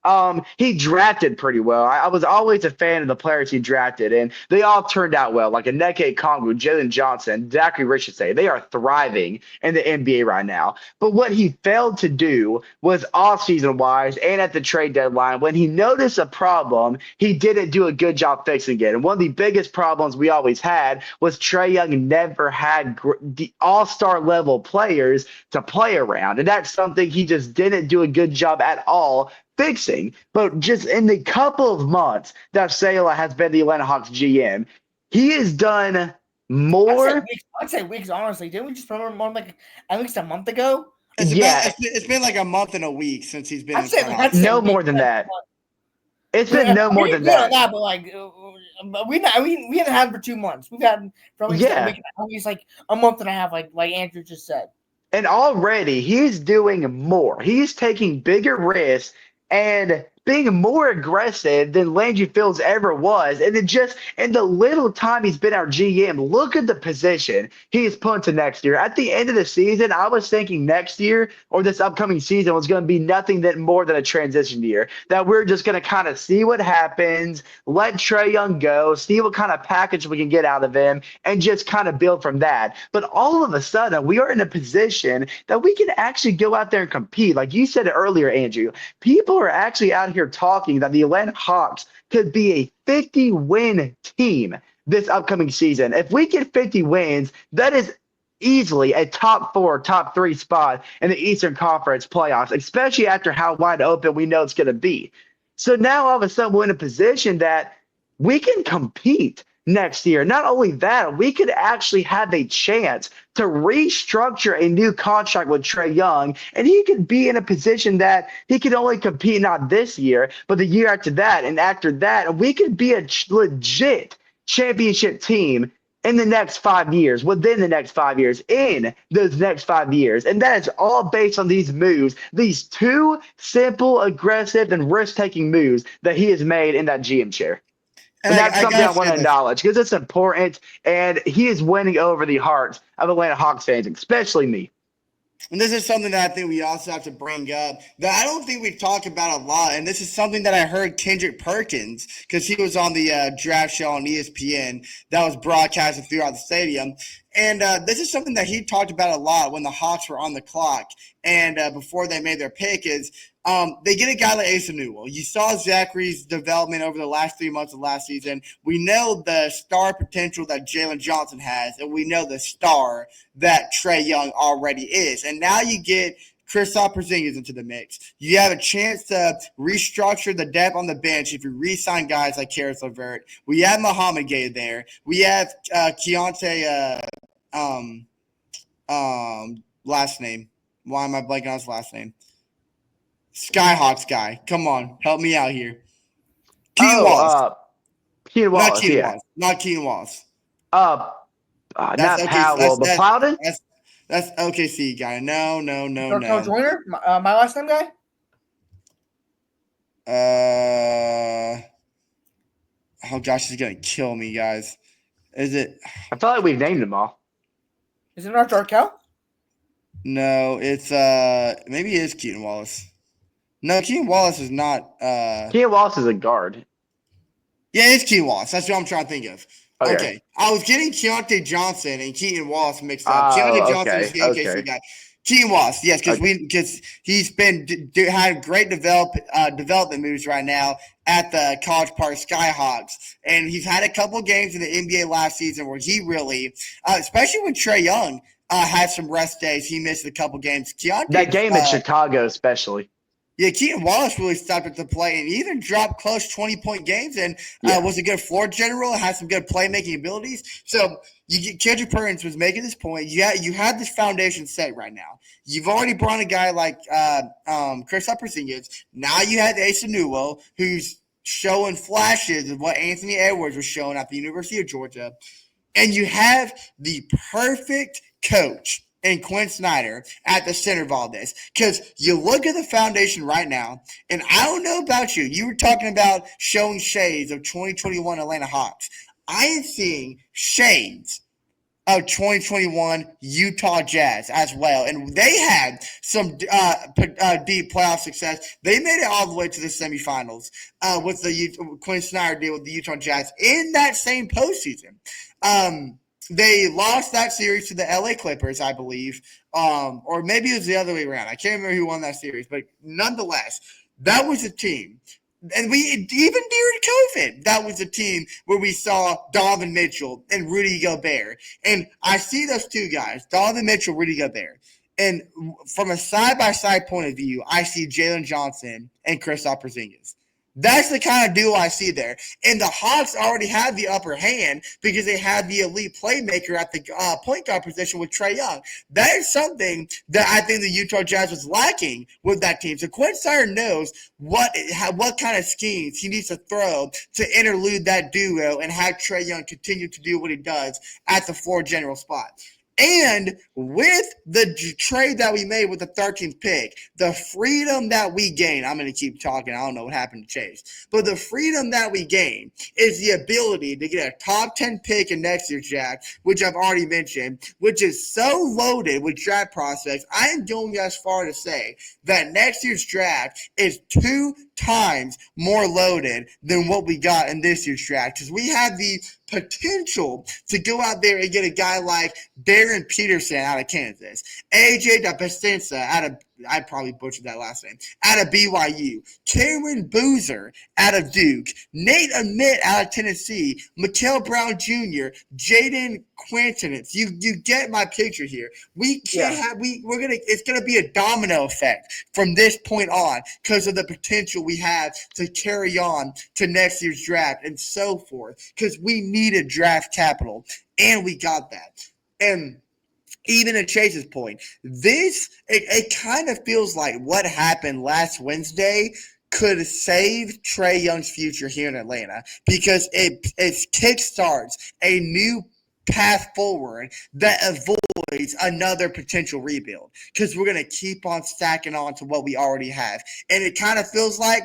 He drafted pretty well. I was always a fan of the players he drafted, and they all turned out well. Like Nneka Okongwu, Jalen Johnson, Zachary Richardson, they are thriving in the NBA right now. But what he failed to do was offseason wise and at the trade deadline, when he noticed a problem, he didn't do a good job fixing it. And one of the biggest problems we always had was Trae Young never had the all-star level players to play around. And that's something he just didn't do a good job at all fixing. But just in the couple of months that Salah has been the Atlanta Hawks GM, he has done more. I'd say weeks, honestly. Didn't we just promote him like at least a month ago? It's been like a month and a week since he's been. No more than that. It's been no more than that. But like, we haven't had him for 2 months. We've had him for at least like a month and a half, like Andrew just said. And already he's doing more. He's taking bigger risks and being more aggressive than Landry Fields ever was. And then just in the little time he's been our GM, look at the position he's put to next year. At the end of the season, I was thinking next year or this upcoming season was going to be nothing more than a transition year, that we're just going to kind of see what happens, let Trae Young go, see what kind of package we can get out of him, and just kind of build from that. But all of a sudden, we are in a position that we can actually go out there and compete. Like you said earlier, Andrew, people are actually out here talking that the Atlanta Hawks could be a 50-win team this upcoming season. If we get 50 wins, that is easily a top 4, top 3 spot in the Eastern Conference playoffs, especially after how wide open we know it's going to be. So now all of a sudden we're in a position that we can compete next year. Not only that, we could actually have a chance to restructure a new contract with Trae Young, and he could be in a position that he could only compete not this year, but the year after that, and after that, and we could be a legit championship team in the next 5 years, within the next 5 years, in those next 5 years. And that is all based on these moves, these 2 simple, aggressive, and risk-taking moves that he has made in that GM chair. And that's something I want to acknowledge because it's important, and he is winning over the hearts of Atlanta Hawks fans, especially me. And this is something that I think we also have to bring up that I don't think we've talked about a lot. And this is something that I heard Kendrick Perkins, because he was on the draft show on ESPN that was broadcasted throughout the stadium. And this is something that he talked about a lot when the Hawks were on the clock and before they made their pick is they get a guy like Asa Newell. You saw Zachary's development over the last 3 months of last season. We know the star potential that Jalen Johnson has, and we know the star that Trae Young already is. And now you get Kristaps Porzingis into the mix. You have a chance to restructure the depth on the bench if you re-sign guys like Karis LeVert. We have Muhammad Gay there. We have Keontae last name. Why am I blanking on his last name? Skyhawks guy. Come on, help me out here. Keegan Wallace. Keenan Not Wallace, Keenan yeah. Wallace. Not Keenan Wallace. Not Powell, but Plowden? That's OKC guy. No. Darkel Joyner, my last name guy. Oh gosh, he's gonna kill me, guys. Is it? I feel like we've named them all. Is it not Darkel? No, it's maybe it is Keaton Wallace. No, Keaton Wallace is not. Keenan Wallace is a guard. Yeah, it's Keaton Wallace. That's what I'm trying to think of. Okay. I was getting Keontae Johnson and Keaton Wallace mixed up. Keontae Johnson is the OKC guy. Keaton Wallace, yes, because he's been had great development moves right now at the College Park Skyhawks, and he's had a couple games in the NBA last season where he really, especially when Trae Young had some rest days, he missed a couple games. That game in Chicago, especially. Yeah, Keaton Wallace really stepped up to play and even dropped close 20-point games and was a good floor general, had some good playmaking abilities. So Kendrick Perkins was making this point. Yeah, you have this foundation set right now. You've already brought a guy like Chris Porzingis. Now you have Ace Anuo, who's showing flashes of what Anthony Edwards was showing at the University of Georgia. And you have the perfect coach and Quinn Snyder at the center of all this. Because you look at the foundation right now, and I don't know about you. You were talking about showing shades of 2021 Atlanta Hawks. I am seeing shades of 2021 Utah Jazz as well. And they had some deep playoff success. They made it all the way to the semifinals with the Quinn Snyder deal with the Utah Jazz in that same postseason. They lost that series to the LA Clippers, I believe, or maybe it was the other way around. I can't remember who won that series, but nonetheless, that was a team. And we even during COVID, that was a team where we saw Donovan Mitchell and Rudy Gobert. And I see those two guys, Donovan Mitchell, Rudy Gobert. And from a side-by-side point of view, I see Jalen Johnson and Kristaps Porzingis. That's the kind of duo I see there. And the Hawks already have the upper hand because they have the elite playmaker at the point guard position with Trae Young. That is something that I think the Utah Jazz was lacking with that team. So Quinn Snyder knows what kind of schemes he needs to throw to interlude that duo and have Trae Young continue to do what he does at the floor general spot. And with the trade that we made with the 13th pick, the freedom that we gain, I'm going to keep talking. I don't know what happened to Chase. But the freedom that we gain is the ability to get a top 10 pick in next year's draft, which I've already mentioned, which is so loaded with draft prospects. I am going as far to say that next year's draft is 2 times more loaded than what we got in this year's draft because we have the potential to go out there and get a guy like Darren Peterson out of Kansas, AJ DePastenza out of, I probably butchered that last name, out of BYU, Cameron Boozer out of Duke, Nate Amit out of Tennessee, Mikael Brown Jr., Jaden Quintonitz. You get my picture here. We can't have it's gonna be a domino effect from this point on because of the potential we have to carry on to next year's draft and so forth. Because we needed draft capital and we got that. And even at Chase's point, it kind of feels like what happened last Wednesday could save Trae Young's future here in Atlanta because it kickstarts a new path forward that avoids another potential rebuild because we're going to keep on stacking on to what we already have. And it kind of feels like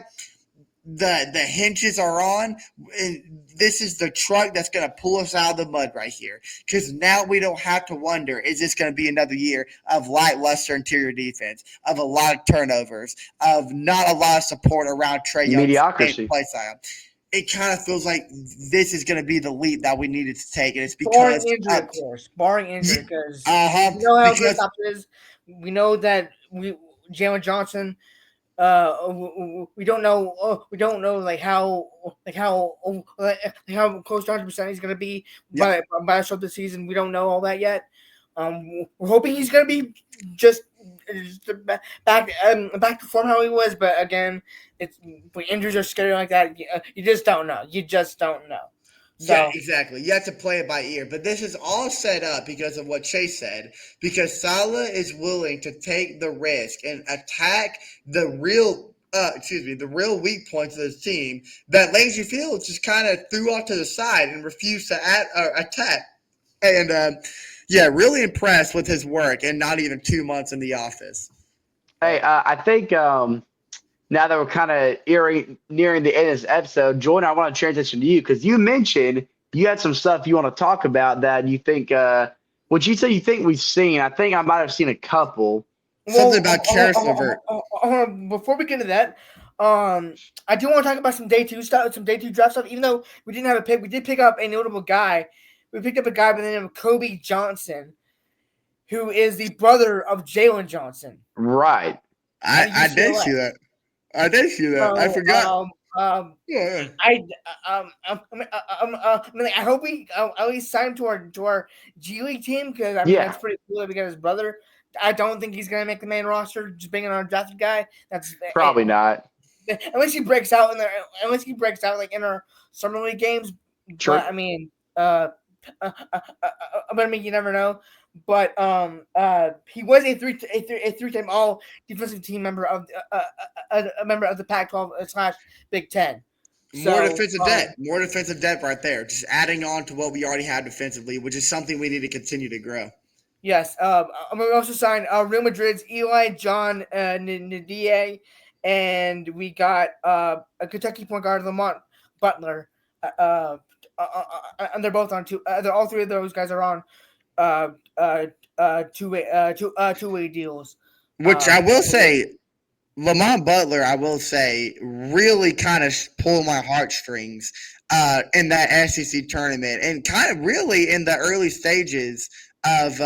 the hinges are on, and this is the truck that's going to pull us out of the mud right here because now we don't have to wonder, is this going to be another year of lackluster interior defense, of a lot of turnovers, of not a lot of support around Trae Young's mediocrity play style. It kind of feels like this is going to to be the leap that we needed to take, and it's because barring injury, because we know how good Kristaps is. We know that Jalen Johnson. We don't know. We don't know how close to 100% he's going to be by the start of the season. We don't know all that yet. We're hoping he's going to be just back to form how he was. But again, when injuries are scary like that, you just don't know. You just don't know. So, yeah, exactly. You have to play it by ear. But this is all set up because of what Chase said, because Salah is willing to take the risk and attack the real the real weak points of this team that Lazy Fields just kind of threw off to the side and refused to attack. And really impressed with his work and not even 2 months in the office. Hey, I think now that we're kind of nearing the end of this episode, Jordan, I want to transition to you because you mentioned you had some stuff you want to talk about that you think what you say you think we've seen. I think I might have seen a couple. Something about Karis LeVert. Before we get to that, I do want to talk about some day two stuff, some day two draft stuff. Even though we didn't have a pick, we did pick up a notable guy. We picked up a guy by the name of Kobe Johnson, who is the brother of Jalen Johnson. Right. I did see that. I forgot. Yeah. I hope we at least sign to our G League team because that's pretty cool that we got his brother. I don't think he's gonna make the main roster. Just being an undrafted guy, that's probably not. Unless he breaks out like in our summer league games. Sure. But, you never know. But he was a three-time All Defensive Team member of a member of the Pac-12 / Big Ten. More defensive depth right there. Just adding on to what we already have defensively, which is something we need to continue to grow. Yes. We also signed Real Madrid's Eli John Nadie, and we got a Kentucky point guard, Lamont Butler. And they're both on two. All three of those guys are on two-way deals. Which I will say, Lamont Butler, really kind of pulled my heartstrings in that SEC tournament, and kind of really in the early stages of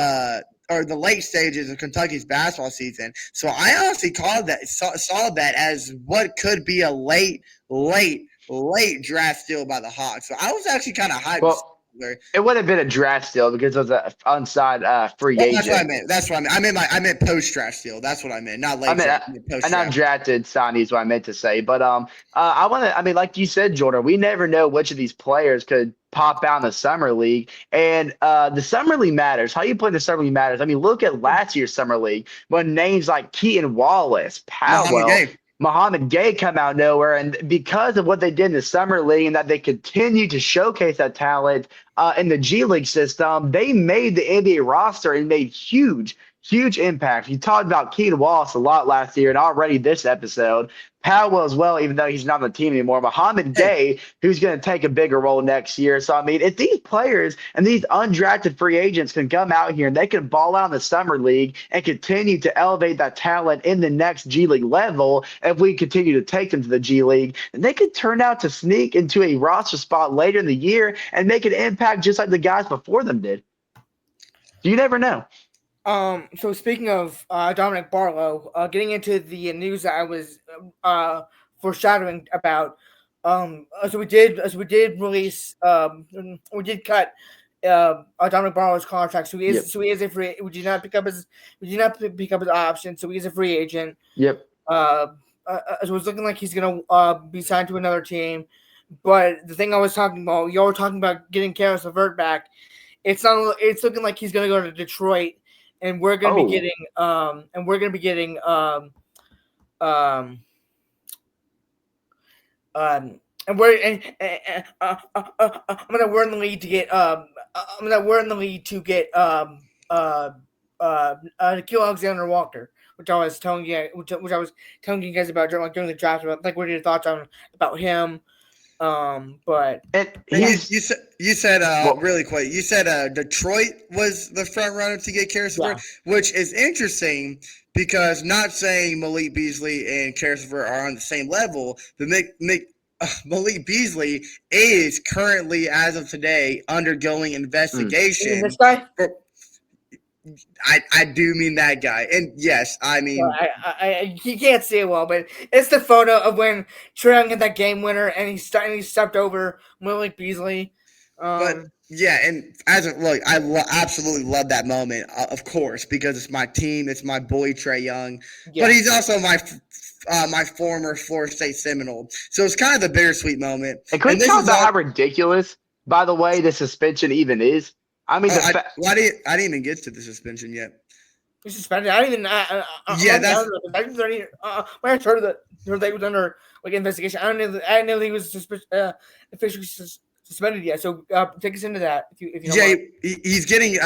or the late stages of Kentucky's basketball season. So I honestly saw that as what could be a late draft steal by the Hawks. So I was actually kind of hyped. Well, it would have been a draft steal because it was an unsigned free agent. That's what I meant. I meant post draft steal. That's what I meant. Not late. An undrafted signee is what I meant to say. But I want to. Like you said, Jordan, we never know which of these players could pop out in the summer league, and the summer league matters. How you play in the summer league matters. Look at last year's summer league when names like Keaton Wallace, Powell, Muhammad Gay come out of nowhere, and because of what they did in the summer league and that they continue to showcase that talent in the G League system, they made the NBA roster and made huge impact. You talked about Keaton Wallace a lot last year and already this episode. Powell as well, even though he's not on the team anymore. Muhammad Gay, who's going to take a bigger role next year. So, if these players and these undrafted free agents can come out here and they can ball out in the summer league and continue to elevate that talent in the next G League level, if we continue to take them to the G League, and they could turn out to sneak into a roster spot later in the year and make an impact just like the guys before them did. You never know. So speaking of Dominic Barlow, getting into the news that I was foreshadowing about, so we did release, we did cut Dominic Barlow's contract. So he is a free. We did not pick up his option. So he is a free agent. Yep. So it's looking like he's gonna be signed to another team. But the thing I was talking about, y'all were talking about getting Karis LeVert back. It's looking like he's gonna go to Detroit. And we're gonna be getting I'm gonna we're in the lead to get Nikhil Alexander Walker, which I was telling you guys about during the draft, about like what are your thoughts about him. But you said really quick. You said Detroit was the front runner to get Karis LeVert, which is interesting because not saying Malik Beasley and Karis LeVert are on the same level, but Malik Beasley is currently, as of today, undergoing investigation. This guy. I do mean that guy, and yes, he can't see it well, but it's the photo of when Trae Young hit that game winner, and he stepped over Malik Beasley. And I absolutely love that moment, of course, because it's my team, it's my boy Trae Young, but he's also my former Florida State Seminole, so it's kind of a bittersweet moment. And can we talk about how ridiculous, by the way, the suspension even is? I didn't even get to the suspension yet. He's suspended. I don't even. Yeah, that's I when I heard that he was under like investigation. I didn't know he was officially suspended yet. So take us into that if you don't yeah, mind. he's getting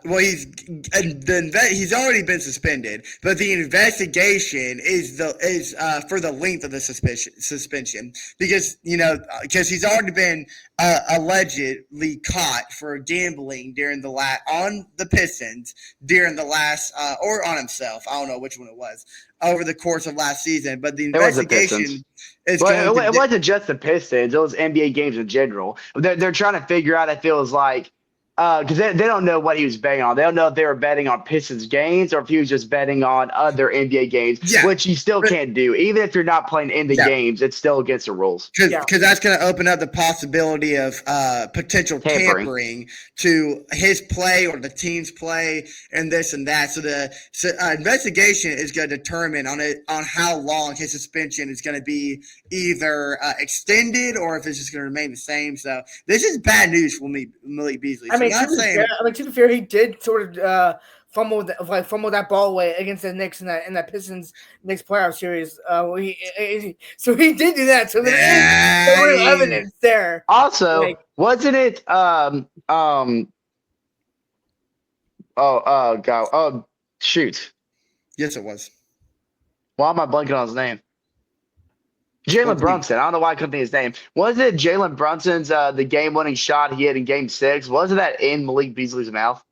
well, he's already been suspended, but the investigation is for the length of the suspension because because he's already been allegedly caught for gambling during the on the Pistons during the last or on himself. I don't know which one it was over the course of last season, but the It was the Pistons. investigation is Well, going it to. wasn't just the Pistons; it was NBA games in general. They're trying to figure out if it was like because they don't know what he was betting on. They don't know if they were betting on Pistons games or if he was just betting on other NBA games, Yeah, which you still but- can't do. Even if you're not playing in the Yeah. games, it's still against the rules. Because that's going to open up the possibility of potential tampering to his play or the team's play and this and that. So the investigation is going to determine on how long his suspension is going to be either extended or if it's just going to remain the same. So this is bad news for Malik Beasley. So to be fair, he did sort of fumble that ball away against the Knicks in that Pistons Knicks playoff series. So he did do that. So there is evidence there. Also, wasn't it shoot. Yes, it was. Why am I blanking on his name? Jalen Brunson. I don't know why I couldn't think of his name. Was it Jalen Brunson's the game-winning shot he had in Game 6? Wasn't that in Malik Beasley's mouth?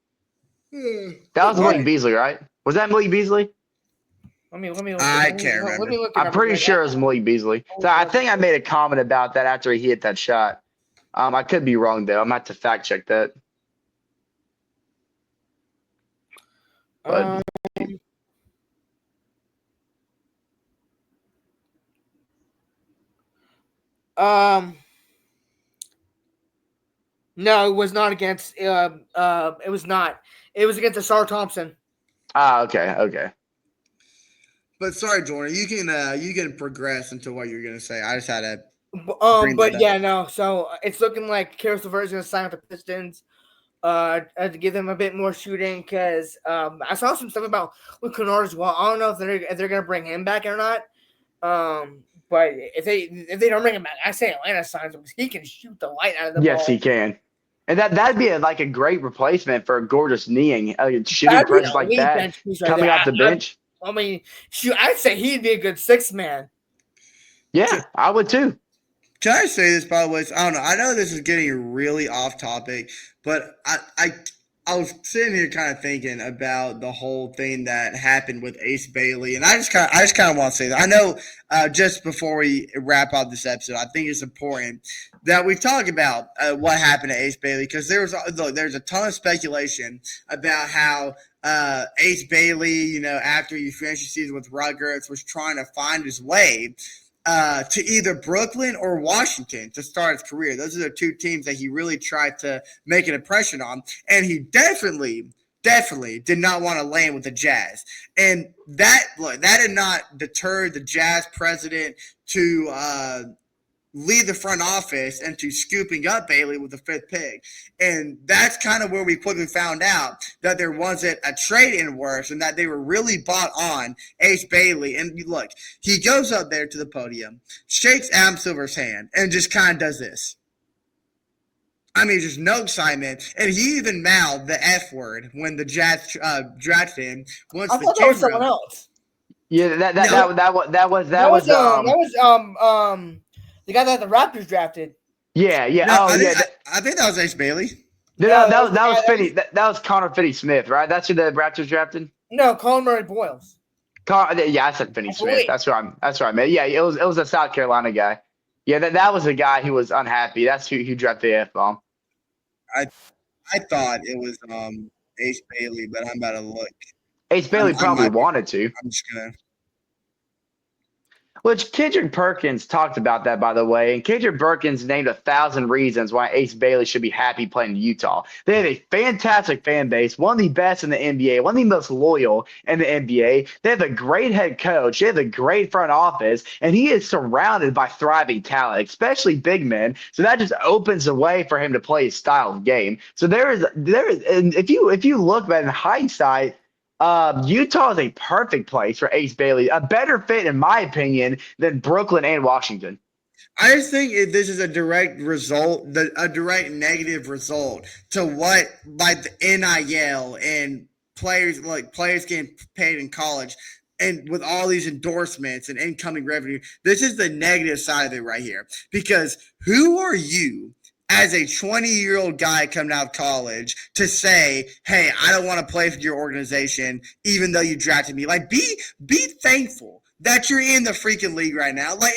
That was Malik Beasley, right? Was that Malik Beasley? Let me look. I can't remember. Let me look. I'm pretty sure it was Malik Beasley. So I think I made a comment about that after he hit that shot. I could be wrong though. I'm gonna have to fact check that. But no, it was not against. It was not. It was against Asar Thompson. Okay. But sorry, Jordan, you can progress into what you're gonna say. I just had to. But yeah, no. So it's looking like Karis LeVert is gonna sign with the Pistons. To give them a bit more shooting because I saw some stuff about Luke Kennard as well. I don't know if they're gonna bring him back or not. But if they don't bring him back, I say Atlanta signs him because he can shoot the light out of the ball. Yes, he can. And that'd be a great replacement for a Gorgeous Niang, shooting presence like that coming off the bench. I mean, shoot, I'd say he'd be a good sixth man. Yeah, I would too. Can I say this, by the way? I don't know. I know this is getting really off topic, but I was sitting here kind of thinking about the whole thing that happened with Ace Bailey, and I just kind of want to say that. I know just before we wrap up this episode, I think it's important that we talk about what happened to Ace Bailey because there's a ton of speculation about how Ace Bailey, after he finished the season with Rutgers, was trying to find his way to either Brooklyn or Washington to start his career. Those are the two teams that he really tried to make an impression on. And he definitely did not want to land with the Jazz. And that did not deter the Jazz president to lead the front office into scooping up Bailey with the fifth pick. And that's kind of where we quickly found out that there wasn't a trade in works and that they were really bought on Ace Bailey. And look, he goes up there to the podium, shakes Adam Silver's hand, and just kind of does this. I mean, just no excitement. And he even mouthed the F word when the Jazz drafted him. I thought that was someone else. Yeah, that was the guy that the Raptors drafted. Yeah. No, I think that was Ace Bailey. No, that was Finney. That was Connor Finney-Smith, right? That's who the Raptors drafted. No, Colin Murray Boyles. I said Finney-Smith. That's what I meant. Yeah, it was a South Carolina guy. Yeah, that was the guy who was unhappy. That's who drafted the F-bomb. I thought it was Ace Bailey, but I'm about to look. Ace Bailey probably wanted to. I'm just gonna. Which Kendrick Perkins talked about that, by the way. And Kendrick Perkins named 1,000 reasons why Ace Bailey should be happy playing in Utah. They have a fantastic fan base, one of the best in the NBA, one of the most loyal in the NBA. They have a great head coach. They have a great front office, and he is surrounded by thriving talent, especially big men. So that just opens the way for him to play his style of game. So there is, and if you look at it in hindsight, Utah is a perfect place for Ace Bailey. A better fit, in my opinion, than Brooklyn and Washington. I just think this is a direct result, a direct negative result to what like the NIL and players getting paid in college, and with all these endorsements and incoming revenue. This is the negative side of it right here. Because who are you as a 20-year-old guy coming out of college to say, "Hey, I don't want to play for your organization, even though you drafted me"? Like, be thankful that you're in the freaking league right now. Like,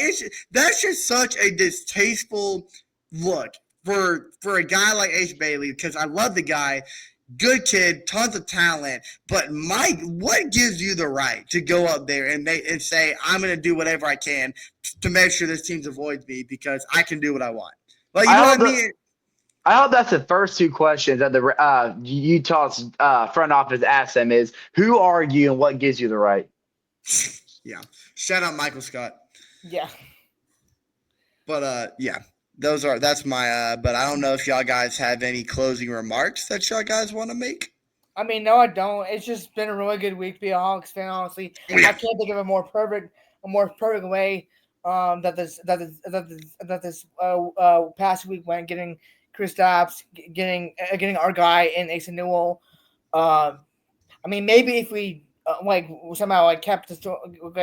that's just such a distasteful look for a guy like Ace Bailey, because I love the guy, good kid, tons of talent. But Mike, what gives you the right to go up there and say, "I'm going to do whatever I can to make sure this team avoids me because I can do what I want"? Like, you know what I mean? I hope that's the first two questions that the Utah's front office asked them is, who are you and what gives you the right? Yeah. Shout out Michael Scott. Yeah. But yeah, that's my but I don't know if y'all guys have any closing remarks that y'all guys want to make. I mean, no, I don't. It's just been a really good week to be a Hawks fan. Honestly, I can't think of a more perfect way that this past week went. Getting Kristaps, getting our guy in Asa Newell. I mean, maybe if we somehow kept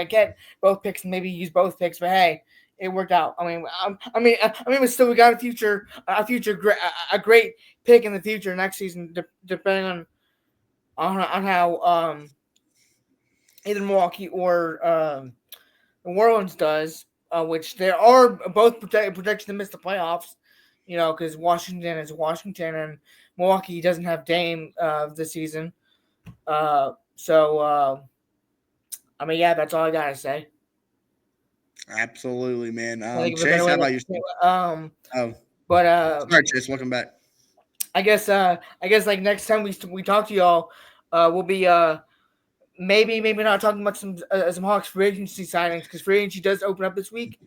get both picks and maybe use both picks, but hey, it worked out. But still, we got a great pick in the future next season, depending on how either Milwaukee or New Orleans does, which they are both projected to miss the playoffs. Because Washington is Washington and Milwaukee doesn't have Dame this season. Yeah, that's all I gotta say. Absolutely, man. Chase, how about you? Sorry, Chase. Welcome back. I guess like next time we talk to y'all, we'll be maybe not talking about some Hawks free agency signings, because free agency does open up this week.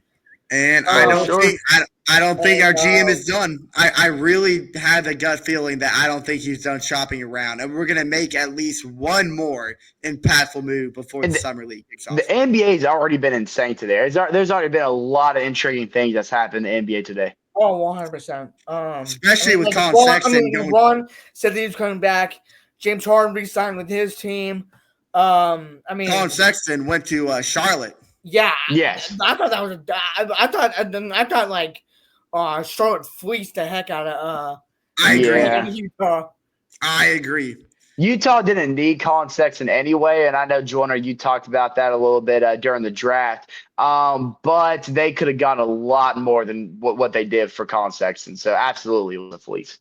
And I don't think our GM is done. I really have a gut feeling that I don't think he's done shopping around, and we're gonna make at least one more impactful move before the summer league kicks off. The NBA's already been insane today. There's already been a lot of intriguing things that's happened in the NBA today. Oh, 100%. Especially with Colin Sexton. LeBron said that he was coming back. James Harden re-signed with his team. Colin Sexton went to Charlotte. Yeah. Yes. I thought that was I thought like Charlotte fleeced the heck out of I agree. Utah. I agree. Utah didn't need Colin Sexton anyway, and I know, Joyner, you talked about that a little bit during the draft. But they could have gotten a lot more than what they did for Colin Sexton. So absolutely, it was a fleece.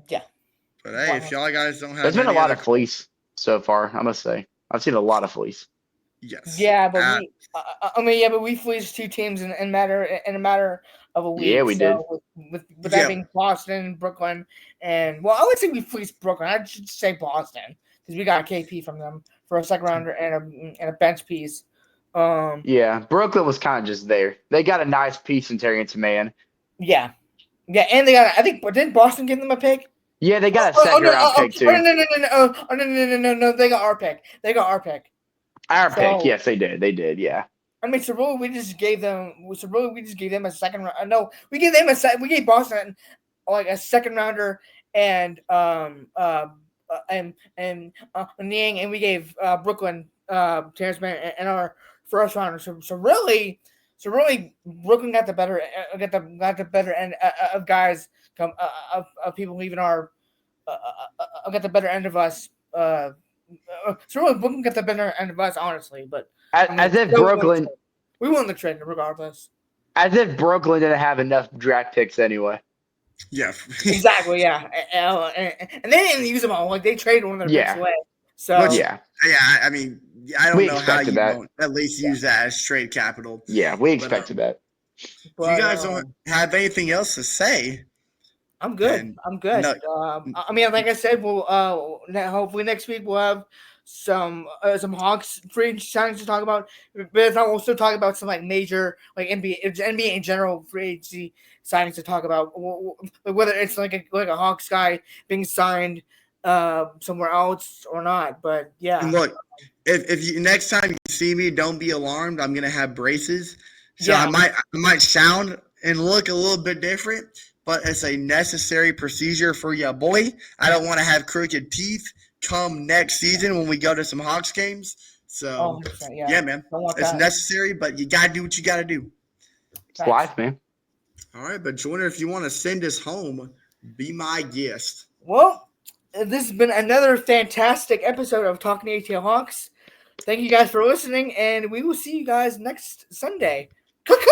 Yeah. But hey, if y'all guys don't have, there's been a lot of fleece so far. I must say, I've seen a lot of fleece. Yes. Yeah, but we fleeced two teams in a matter of a week. Yeah, we did. With that being Boston, Brooklyn, and I would say we fleeced Brooklyn. I should say Boston, because we got KP from them for a second rounder and a bench piece. Yeah, Brooklyn was kind of just there. They got a nice piece in Terry Man. Yeah, and they got. I think didn't Boston give them a pick? Yeah, they got a second round pick too. No! They got our pick. Our pick, yes, they did. They did, yeah. I mean, so really, we just gave them a second round. No, we gave Boston like a second rounder and Niang, and we gave Brooklyn Terrence Mann and our first rounder. So really, Brooklyn got the better end of guys of people leaving our got the better end of us. So really, Brooklyn got the better end of us, honestly. But as if Brooklyn, we won the trade regardless. As if Brooklyn didn't have enough draft picks anyway. Yeah, exactly. Yeah, and they didn't use them all. Like, they traded one of their picks away. So yeah. I mean, I don't know how you won't at least use that as trade capital. Yeah, we expected that. But, you guys don't have anything else to say, I'm good. No, I mean, like I said, we'll hopefully next week we'll have some Hawks free agency signings to talk about. But if not, we'll still talk about some like major NBA in general free agency signings to talk about. Whether it's like a Hawks guy being signed somewhere else or not. But yeah, And look, if you next time you see me, don't be alarmed. I'm gonna have braces, so yeah. I might sound and look a little bit different, but it's a necessary procedure for ya boy. I don't want to have crooked teeth come next season when we go to some Hawks games. So 100%, yeah, man, Don't want it's that. necessary, but you gotta do what you gotta do. It's life, man. All right, but Joyner, if you want to send us home, be my guest. Well, this has been another fantastic episode of Talking ATL Hawks. Thank you guys for listening, and we will see you guys next Sunday. Cuckoo!